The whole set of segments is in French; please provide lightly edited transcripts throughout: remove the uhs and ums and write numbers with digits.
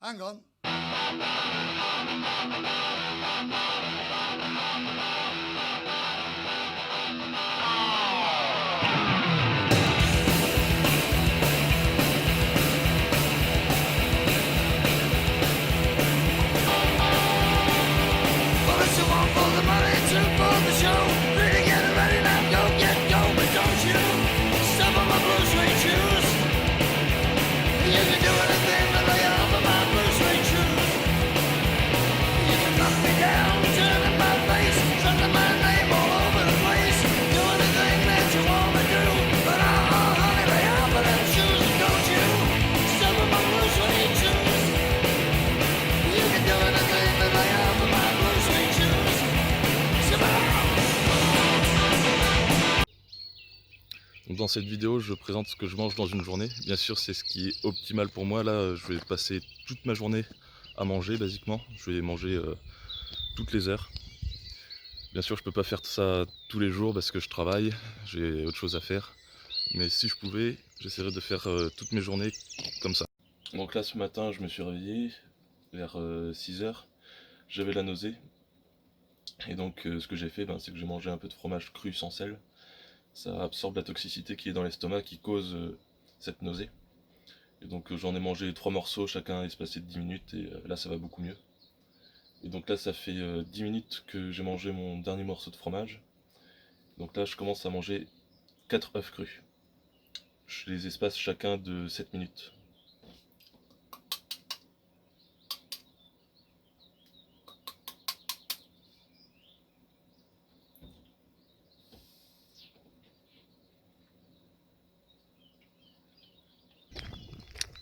Hang on. Donc dans cette vidéo, je présente ce que je mange dans une journée. Bien sûr, c'est ce qui est optimal pour moi. Là, je vais passer toute ma journée à manger, basiquement. Je vais manger toutes les heures. Bien sûr, je peux pas faire ça tous les jours parce que je travaille, j'ai autre chose à faire. Mais si je pouvais, j'essaierais de faire toutes mes journées comme ça. Donc là, ce matin, je me suis réveillé vers 6 heures. J'avais la nausée. Et donc, ce que j'ai fait, c'est que j'ai mangé un peu de fromage cru sans sel. Ça absorbe la toxicité qui est dans l'estomac qui cause cette nausée. Et donc j'en ai mangé 3 morceaux, chacun espacé de 10 minutes, et là ça va beaucoup mieux. Et donc là ça fait 10 minutes que j'ai mangé mon dernier morceau de fromage. Donc là je commence à manger 4 œufs crus. Je les espace chacun de 7 minutes.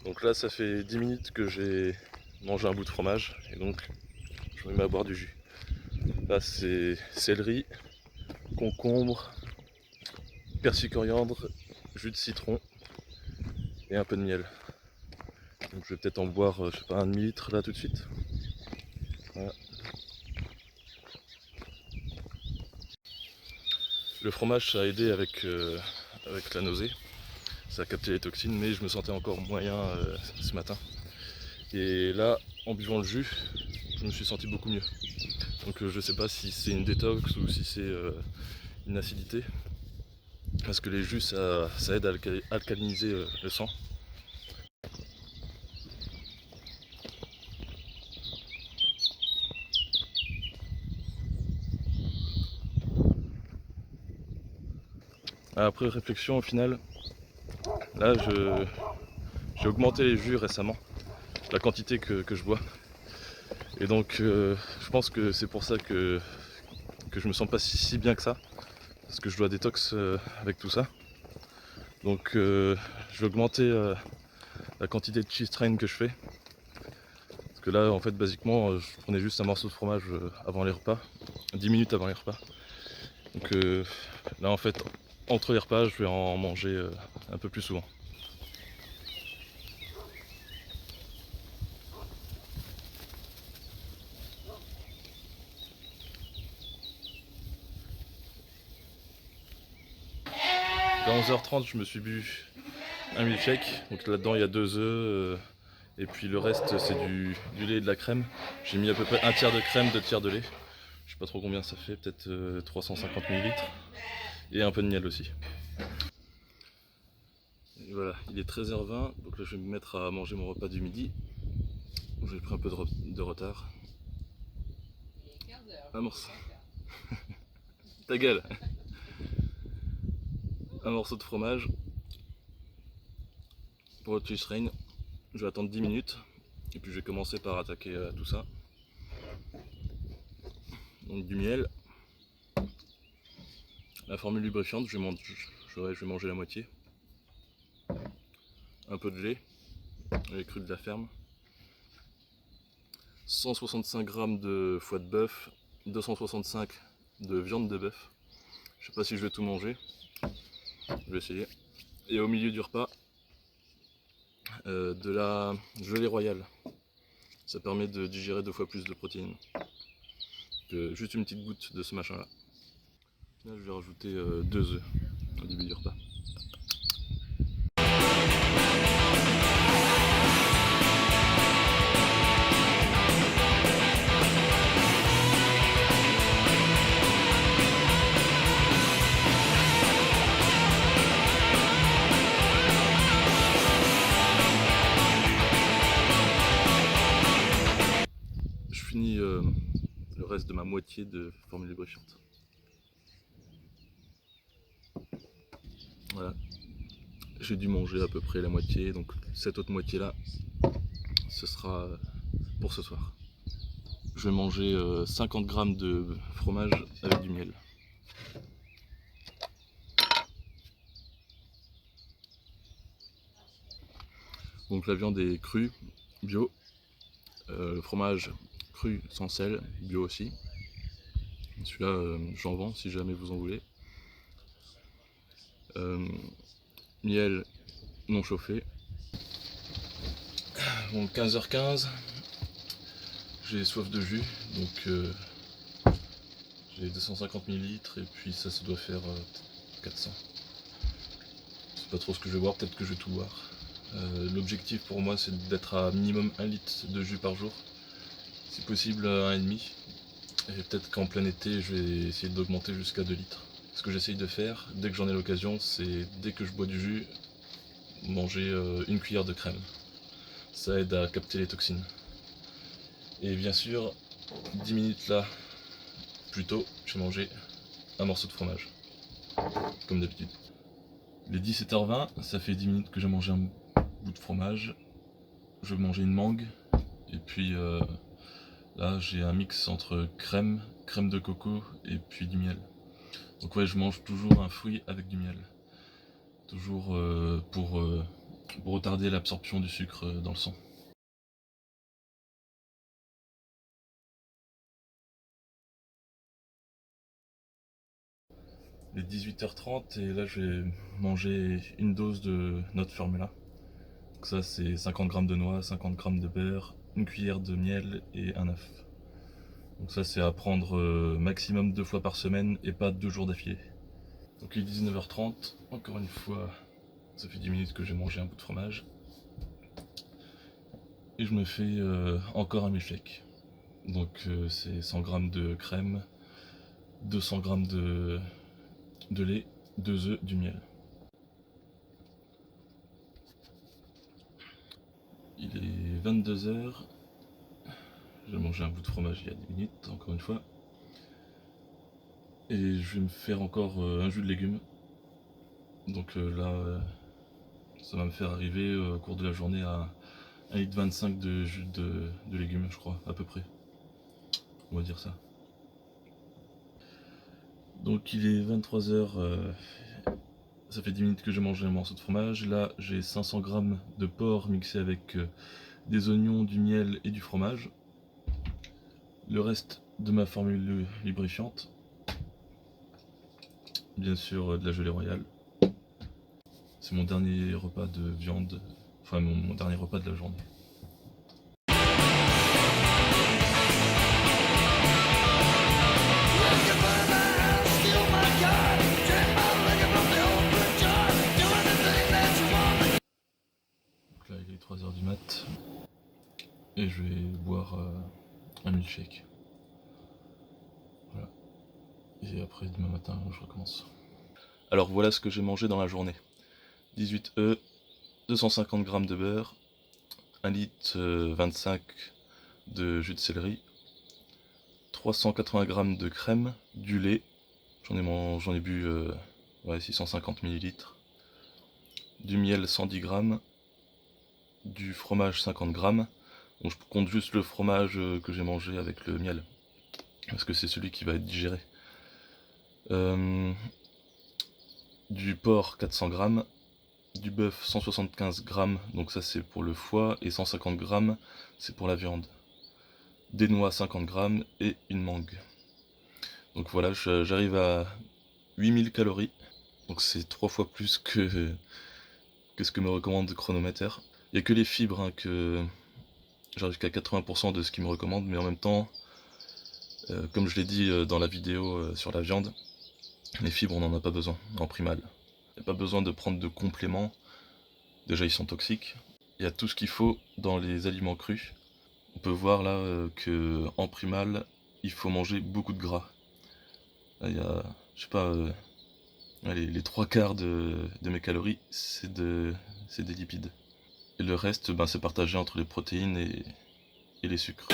Donc là ça fait 10 minutes que j'ai mangé un bout de fromage, et donc je me mets à boire du jus. Là c'est céleri, concombre, persil coriandre, jus de citron et un peu de miel. Donc je vais peut-être en boire, je sais pas, un demi-litre là tout de suite. Voilà. Le fromage ça a aidé avec la nausée. Ça a capté les toxines, mais je me sentais encore moyen ce matin. Et là, en buvant le jus, je me suis senti beaucoup mieux. Donc je sais pas si c'est une détox ou si c'est une acidité. Parce que les jus, ça aide à alcaliniser le sang. Après réflexion, au final, là j'ai augmenté les jus récemment, la quantité que je bois. Et donc je pense que c'est pour ça que je me sens pas si bien que ça. Parce que je dois détox avec tout ça. Donc je vais augmenter la quantité de cheese train que je fais. Parce que là en fait basiquement je prenais juste un morceau de fromage avant les repas, 10 minutes avant les repas. Donc là en fait entre les repas je vais en manger un peu plus souvent. Vers 11h30 je me suis bu un milkshake, donc là-dedans il y a 2 œufs et puis le reste c'est du lait et de la crème. J'ai mis à peu près un tiers de crème, 2 tiers de lait. Je sais pas trop combien ça fait, peut-être 350 ml. Et un peu de miel aussi. Et voilà, il est 13h20, donc là je vais me mettre à manger mon repas du midi. J'ai pris un peu de retard. Un morceau. Ta gueule. Un morceau de fromage pour le cheese train. Je vais attendre 10 minutes et puis je vais commencer par attaquer tout ça. Donc du miel. La formule lubrifiante, je vais manger la moitié. Un peu de lait, lait cru de la ferme. 165 g de foie de bœuf, 265 de viande de bœuf. Je sais pas si je vais tout manger. Je vais essayer. Et au milieu du repas, de la gelée royale. Ça permet de digérer 2 fois plus de protéines. Juste une petite goutte de ce machin là. Là je vais rajouter 2 œufs au début du repas. fini le reste de ma moitié de formule lubrifiante. Voilà, j'ai dû manger à peu près la moitié, donc cette autre moitié là, ce sera pour ce soir. Je vais manger 50 grammes de fromage avec du miel. Donc la viande est crue, bio. Le fromage cru sans sel, bio aussi. Celui-là, j'en vends si jamais vous en voulez. Miel non chauffé. Bon, 15h15, j'ai soif de jus, donc j'ai 250 ml et puis ça doit faire 400. Je sais pas trop ce que je vais boire, peut-être que je vais tout boire. L'objectif pour moi c'est d'être à minimum 1 litre de jus par jour, si possible 1,5. Et peut-être qu'en plein été je vais essayer d'augmenter jusqu'à 2 litres. Ce que j'essaye de faire, dès que j'en ai l'occasion, c'est dès que je bois du jus, manger une cuillère de crème. Ça aide à capter les toxines. Et bien sûr, 10 minutes là, plus tôt, j'ai mangé un morceau de fromage, comme d'habitude. Les 17h20, ça fait 10 minutes que j'ai mangé un bout de fromage. Je vais manger une mangue, et puis là j'ai un mix entre crème de coco et puis du miel. Donc ouais, je mange toujours un fruit avec du miel. Toujours pour retarder l'absorption du sucre dans le sang. Il est 18h30 et là je vais manger une dose de notre formula. Donc ça c'est 50 g de noix, 50 g de beurre, une cuillère de miel et un œuf. Donc ça c'est à prendre maximum 2 fois par semaine et pas 2 jours d'affilée. Donc il est 19h30, encore une fois, ça fait 10 minutes que j'ai mangé un bout de fromage. Et je me fais encore un milkshake. Donc c'est 100 g de crème, 200 g de lait, 2 œufs, du miel. Il est 22h. J'ai mangé un bout de fromage il y a 10 minutes, encore une fois. Et je vais me faire encore un jus de légumes. Donc là, ça va me faire arriver au cours de la journée à 1,25 litre de jus de légumes, je crois, à peu près. On va dire ça. Donc il est 23h. Ça fait 10 minutes que j'ai mangé un morceau de fromage. Là, j'ai 500 g de porc mixé avec des oignons, du miel et du fromage. Le reste de ma formule lubrifiante. Bien sûr, de la gelée royale. C'est mon dernier repas de viande, enfin mon dernier repas de la journée. Donc là il est 3h du mat et je vais boire un milkshake. Voilà. Et après demain matin je recommence. Alors voilà ce que j'ai mangé dans la journée. 18 œufs, 250 g de beurre, 1 litre 25 de jus de céleri, 380 g de crème, du lait, j'en ai bu 650 ml, du miel 110 g, du fromage 50 g. Donc je compte juste le fromage que j'ai mangé avec le miel, parce que c'est celui qui va être digéré. Du porc 400 g, du bœuf 175 g, donc ça c'est pour le foie, et 150 g c'est pour la viande. Des noix 50 g et une mangue. Donc voilà, j'arrive à 8000 calories, donc c'est 3 fois plus que ce que me recommande le chronomètre. Il n'y a que les fibres hein, que j'arrive jusqu'à 80% de ce qu'il me recommande, mais en même temps, comme je l'ai dit dans la vidéo sur la viande, les fibres on n'en a pas besoin en primal. Il n'y a pas besoin de prendre de compléments, déjà ils sont toxiques. Il y a tout ce qu'il faut dans les aliments crus. On peut voir là que en primal, il faut manger beaucoup de gras. Là, il y a, je sais pas, les 3/4 de mes calories, c'est des lipides. Et le reste, ben, c'est partagé entre les protéines et les sucres.